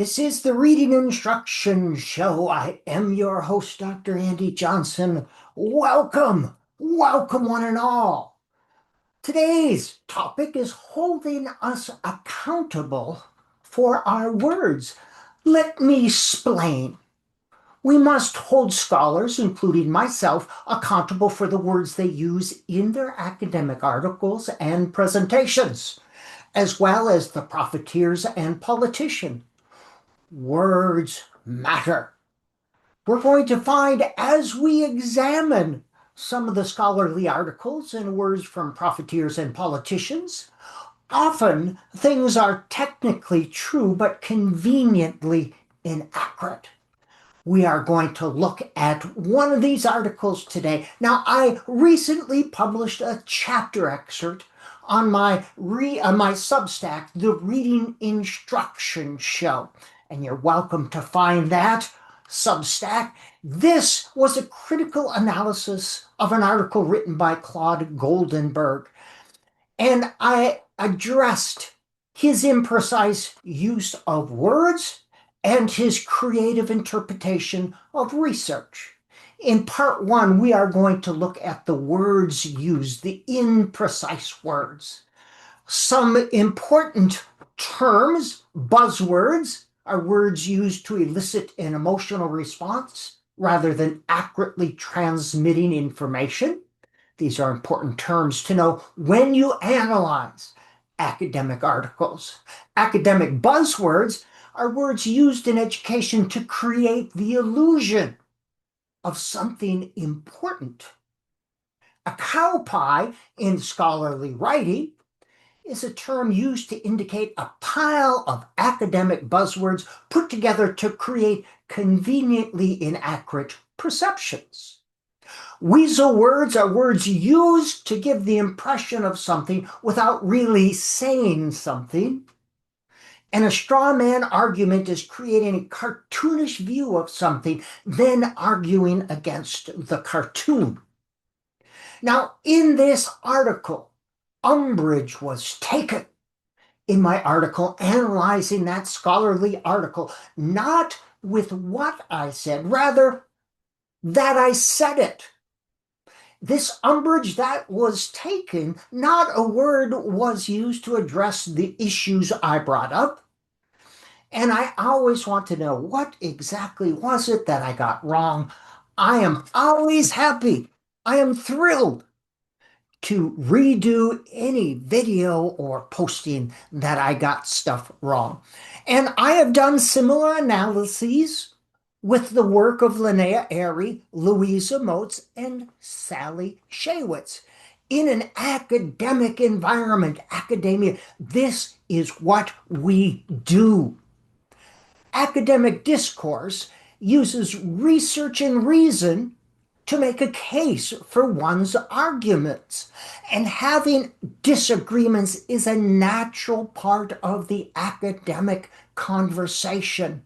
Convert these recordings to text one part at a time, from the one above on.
This is the Reading Instruction Show. I am your host, Dr. Andy Johnson. Welcome, welcome one and all. Today's topic is holding us accountable for our words. Let me explain. We must hold scholars, including myself, accountable for the words they use in their academic articles and presentations, as well as the profiteers and politicians. Words matter. We're going to find as we examine some of the scholarly articles and words from profiteers and politicians, often things are technically true but conveniently inaccurate. We are going to look at one of these articles today. Now, I recently published a chapter excerpt on my Substack, The Reading Instruction Show, and you're welcome to find that Substack. This was a critical analysis of an article written by Claude Goldenberg, and I addressed his imprecise use of words and his creative interpretation of research. In part one, we are going to look at the words used, the imprecise words. Some important terms, buzzwords, are words used to elicit an emotional response rather than accurately transmitting information. These are important terms to know when you analyze academic articles. Academic buzzwords are words used in education to create the illusion of something important. A cow pie in scholarly writing is a term used to indicate a pile of academic buzzwords put together to create conveniently inaccurate perceptions. Weasel words are words used to give the impression of something without really saying something. And a straw man argument is creating a cartoonish view of something, then arguing against the cartoon. Now, in this article, umbrage was taken in my article, analyzing that scholarly article, not with what I said, rather that I said it. This umbrage that was taken, not a word was used to address the issues I brought up. And I always want to know, what exactly was it that I got wrong? I am always happy. I am thrilled to redo any video or posting that I got stuff wrong. And I have done similar analyses with the work of Linnea Airy, Louisa Moats, and Sally Shaywitz. In an academic environment, academia, this is what we do. Academic discourse uses research and reason to make a case for one's arguments. And having disagreements is a natural part of the academic conversation.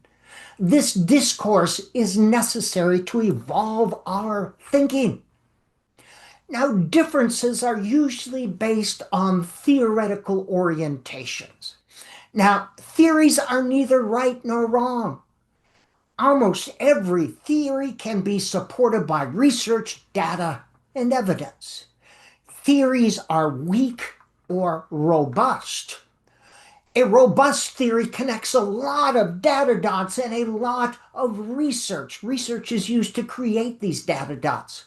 This discourse is necessary to evolve our thinking. Now, differences are usually based on theoretical orientations. Now, theories are neither right nor wrong. Almost every theory can be supported by research, data, and evidence. Theories are weak or robust. A robust theory connects a lot of data dots and a lot of research. Research is used to create these data dots.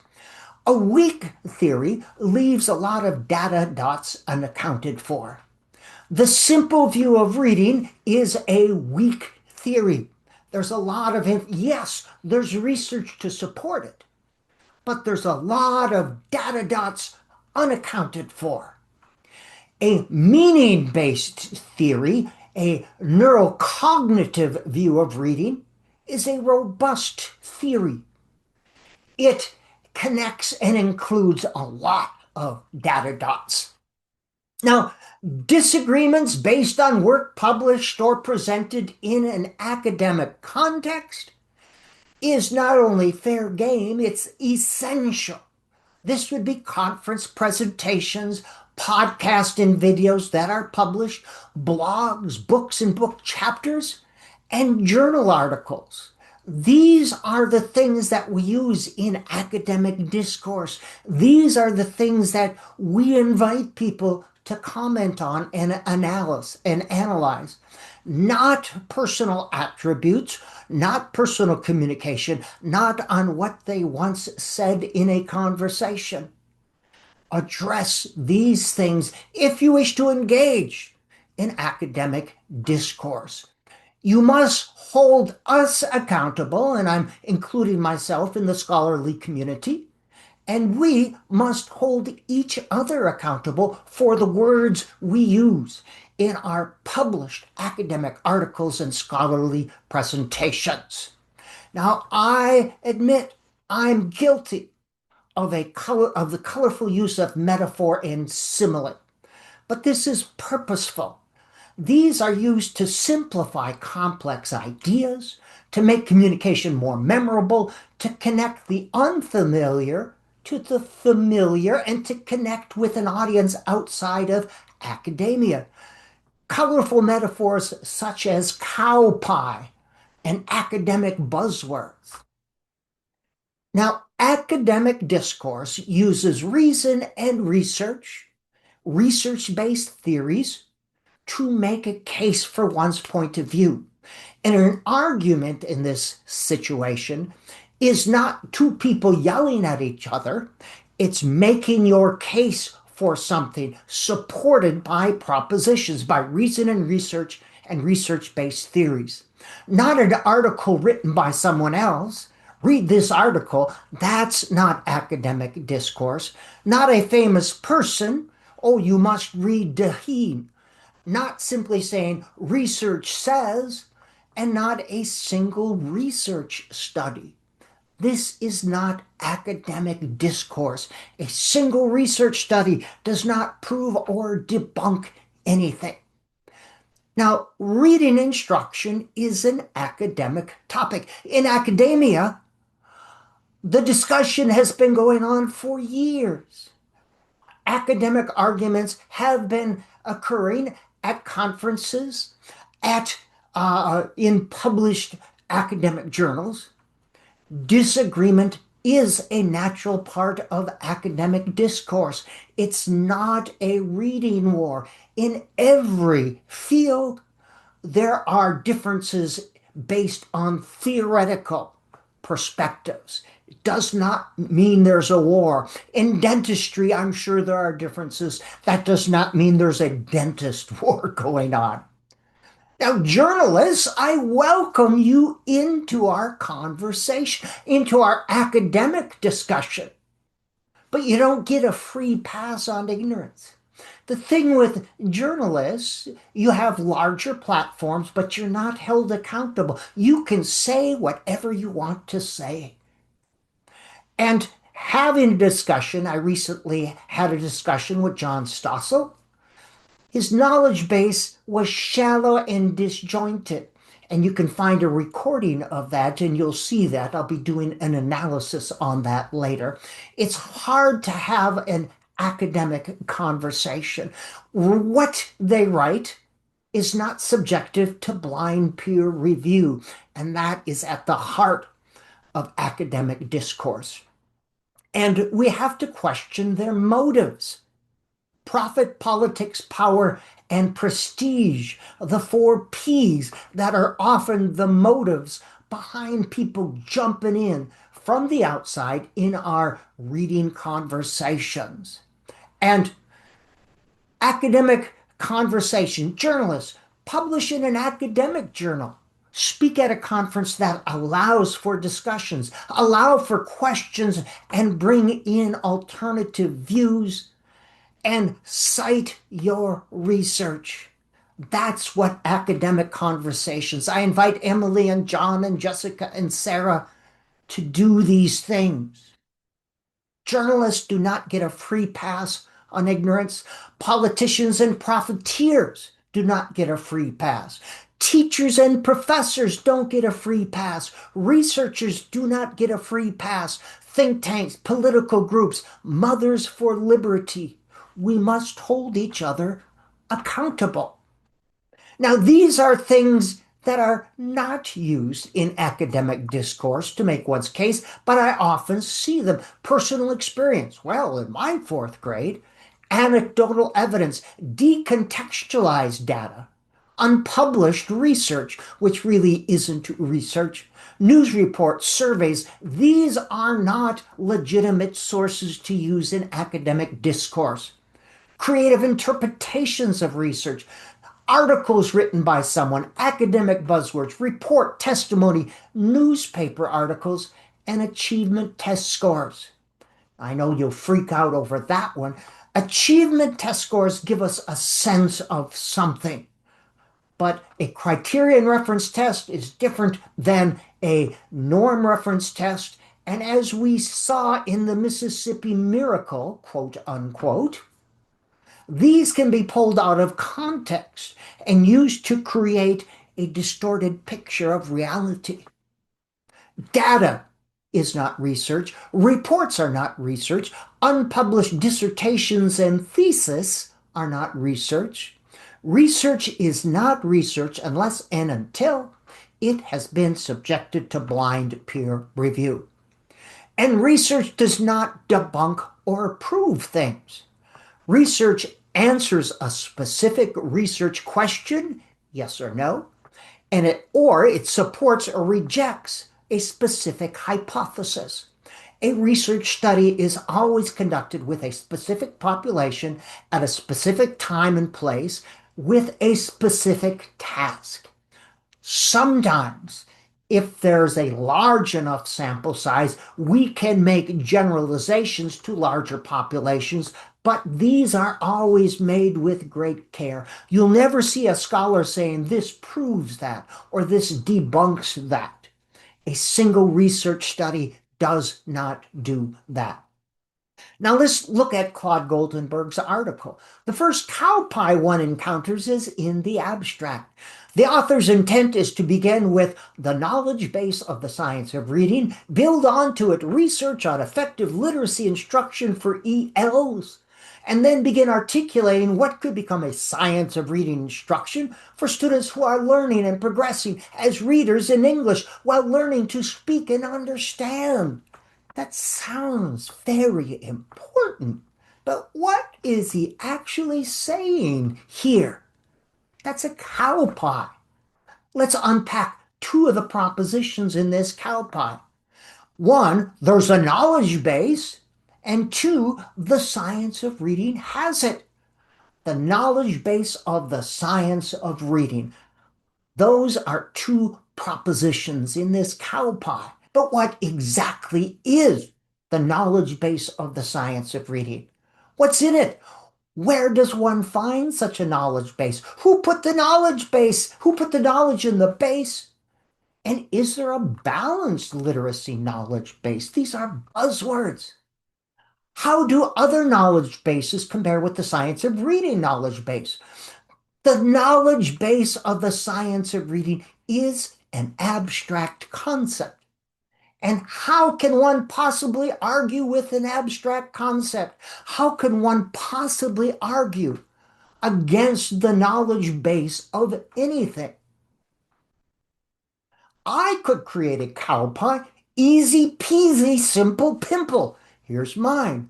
A weak theory leaves a lot of data dots unaccounted for. The simple view of reading is a weak theory. There's a lot of, yes, there's research to support it, but there's a lot of data dots unaccounted for. A meaning-based theory, a neurocognitive view of reading, is a robust theory. It connects and includes a lot of data dots. Now, disagreements based on work published or presented in an academic context is not only fair game, it's essential. This would be conference presentations, podcasts and videos that are published, blogs, books and book chapters, and journal articles. These are the things that we use in academic discourse. These are the things that we invite people to comment on and analyze. Not personal attributes, not personal communication, not on what they once said in a conversation. Address these things if you wish to engage in academic discourse. You must hold us accountable, and I'm including myself in the scholarly community, and we must hold each other accountable for the words we use in our published academic articles and scholarly presentations. Now, I admit I'm guilty of the colorful use of metaphor and simile, but this is purposeful. These are used to simplify complex ideas, to make communication more memorable, to connect the unfamiliar to the familiar, and to connect with an audience outside of academia. Colorful metaphors such as cow pie and academic buzzwords. Now, academic discourse uses reason and research-based theories, to make a case for one's point of view. And an argument in this situation is not two people yelling at each other, it's making your case for something supported by propositions, by reason and research-based theories. Not an article written by someone else. Read this article. That's not academic discourse. Not a famous person. Oh, you must read Daheen. Not simply saying research says, and not a single research study. This is not academic discourse. A single research study does not prove or debunk anything. Now, reading instruction is an academic topic. In academia, the discussion has been going on for years. Academic arguments have been occurring at conferences, in published academic journals. Disagreement is a natural part of academic discourse. It's not a reading war. In every field, there are differences based on theoretical perspectives. It does not mean there's a war. In dentistry, I'm sure there are differences. That does not mean there's a dentist war going on. Now, journalists, I welcome you into our conversation, into our academic discussion. But you don't get a free pass on ignorance. The thing with journalists, you have larger platforms, but you're not held accountable. You can say whatever you want to say. And having a discussion, I recently had a discussion with John Stossel. His knowledge base was shallow and disjointed. And you can find a recording of that, and you'll see that. I'll be doing an analysis on that later. It's hard to have an academic conversation. What they write is not subjective to blind peer review, and that is at the heart of academic discourse. And we have to question their motives. Profit, politics, power, and prestige, the four P's that are often the motives behind people jumping in from the outside in our reading conversations. And academic conversation, journalists publish in an academic journal, speak at a conference that allows for discussions, allow for questions, and bring in alternative views, and cite your research. That's what academic conversations. I invite Emily and John and Jessica and Sarah to do these things. Journalists do not get a free pass on ignorance. Politicians and profiteers do not get a free pass. Teachers and professors don't get a free pass. Researchers do not get a free pass. Think tanks, political groups, Mothers for Liberty. We must hold each other accountable. Now, these are things that are not used in academic discourse to make one's case, but I often see them. Personal experience. Well, in my fourth grade, anecdotal evidence, decontextualized data, unpublished research, which really isn't research, news reports, surveys, these are not legitimate sources to use in academic discourse. Creative interpretations of research, articles written by someone, academic buzzwords, report, testimony, newspaper articles, and achievement test scores. I know you'll freak out over that one. Achievement test scores give us a sense of something, but a criterion reference test is different than a norm reference test. And as we saw in the Mississippi Miracle, quote unquote, these can be pulled out of context and used to create a distorted picture of reality. Data is not research. Reports are not research. Unpublished dissertations and theses are not research. Research is not research unless and until it has been subjected to blind peer review. And research does not debunk or prove things. Research answers a specific research question, yes or no, and it supports or rejects a specific hypothesis. A research study is always conducted with a specific population at a specific time and place with a specific task. Sometimes, if there's a large enough sample size, we can make generalizations to larger populations, but these are always made with great care. You'll never see a scholar saying this proves that or this debunks that. A single research study does not do that. Now let's look at Claude Goldenberg's article. The first cow pie one encounters is in the abstract. The author's intent is to begin with the knowledge base of the science of reading, build onto it research on effective literacy instruction for ELs, and then begin articulating what could become a science of reading instruction for students who are learning and progressing as readers in English while learning to speak and understand. That sounds very important, but what is he actually saying here? That's a cow pie. Let's unpack two of the propositions in this cow pie. One, there's a knowledge base, and two, the science of reading has it. The knowledge base of the science of reading. Those are two propositions in this cow pie. But what exactly is the knowledge base of the science of reading? What's in it? Where does one find such a knowledge base? Who put the knowledge base? Who put the knowledge in the base? And is there a balanced literacy knowledge base? These are buzzwords. How do other knowledge bases compare with the science of reading knowledge base? The knowledge base of the science of reading is an abstract concept. And how can one possibly argue with an abstract concept? How can one possibly argue against the knowledge base of anything? I could create a cow pie, easy peasy, simple pimple. Here's mine.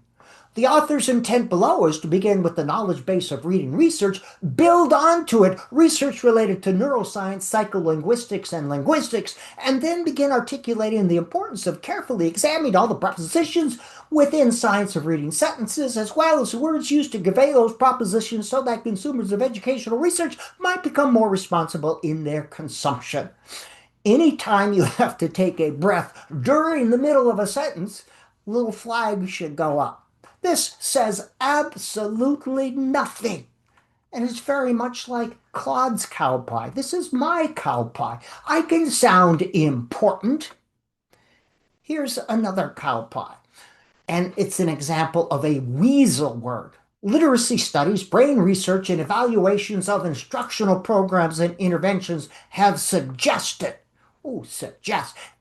The author's intent below is to begin with the knowledge base of reading research, build onto it research related to neuroscience, psycholinguistics, and linguistics, and then begin articulating the importance of carefully examining all the propositions within science of reading sentences, as well as words used to convey those propositions so that consumers of educational research might become more responsible in their consumption. Anytime you have to take a breath during the middle of a sentence, a little flag should go up. This says absolutely nothing. And it's very much like Claude's cow pie. This is my cow pie. I can sound important. Here's another cow pie. And it's an example of a weasel word. Literacy studies, brain research, and evaluations of instructional programs and interventions have suggested,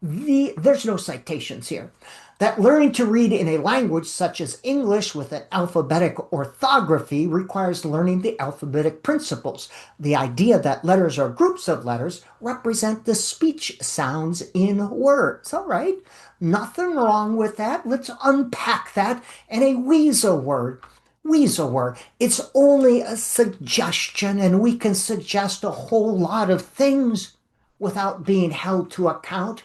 there's no citations here, That learning to read in a language such as English with an alphabetic orthography requires learning the alphabetic principles. The idea that letters or groups of letters represent the speech sounds in words. All right, nothing wrong with that. Let's unpack that in a weasel word. Weasel word. It's only a suggestion, and we can suggest a whole lot of things without being held to account.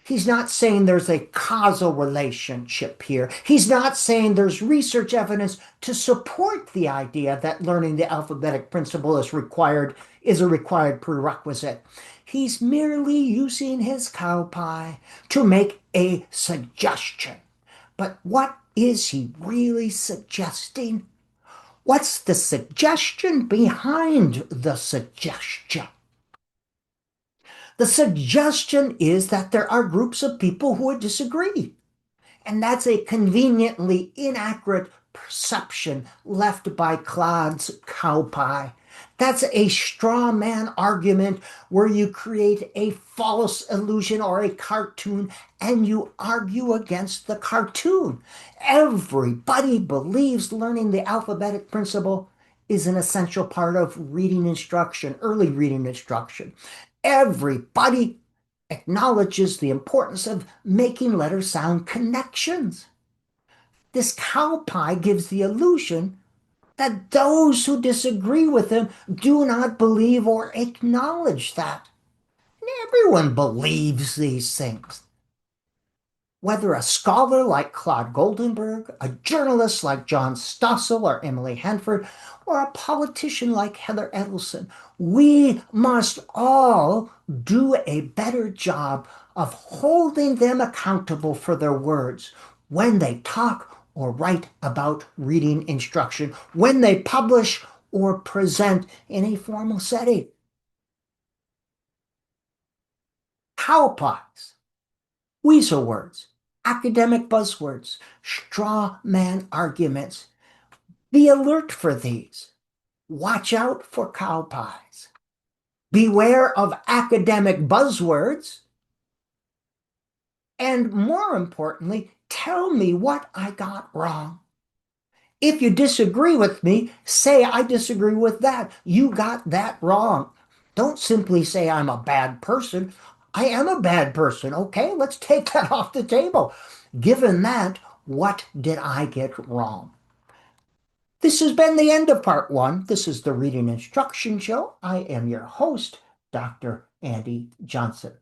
He's not saying there's a causal relationship here. He's not saying there's research evidence to support the idea that learning the alphabetic principle is a required prerequisite. He's merely using his cow pie to make a suggestion. But what is he really suggesting? What's the suggestion behind the suggestion? The suggestion is that there are groups of people who would disagree. And that's a conveniently inaccurate perception left by Claude's cow pie. That's a straw man argument where you create a false illusion or a cartoon and you argue against the cartoon. Everybody believes learning the alphabetic principle is an essential part of reading instruction, early reading instruction. Everybody acknowledges the importance of making letter sound connections. This cow pie gives the illusion that those who disagree with him do not believe or acknowledge that. Everyone believes these things. Whether a scholar like Claude Goldenberg, a journalist like John Stossel or Emily Hanford, or a politician like Heather Edelson, we must all do a better job of holding them accountable for their words when they talk or write about reading instruction, when they publish or present in a formal setting. Cow pies, weasel words, academic buzzwords, straw man arguments. Be alert for these. Watch out for cow pies. Beware of academic buzzwords. And more importantly, tell me what I got wrong. If you disagree with me, say I disagree with that. You got that wrong. Don't simply say I'm a bad person. I am a bad person. Okay, let's take that off the table. Given that, what did I get wrong? This has been the end of part one. This is the Reading Instruction Show. I am your host, Dr. Andy Johnson.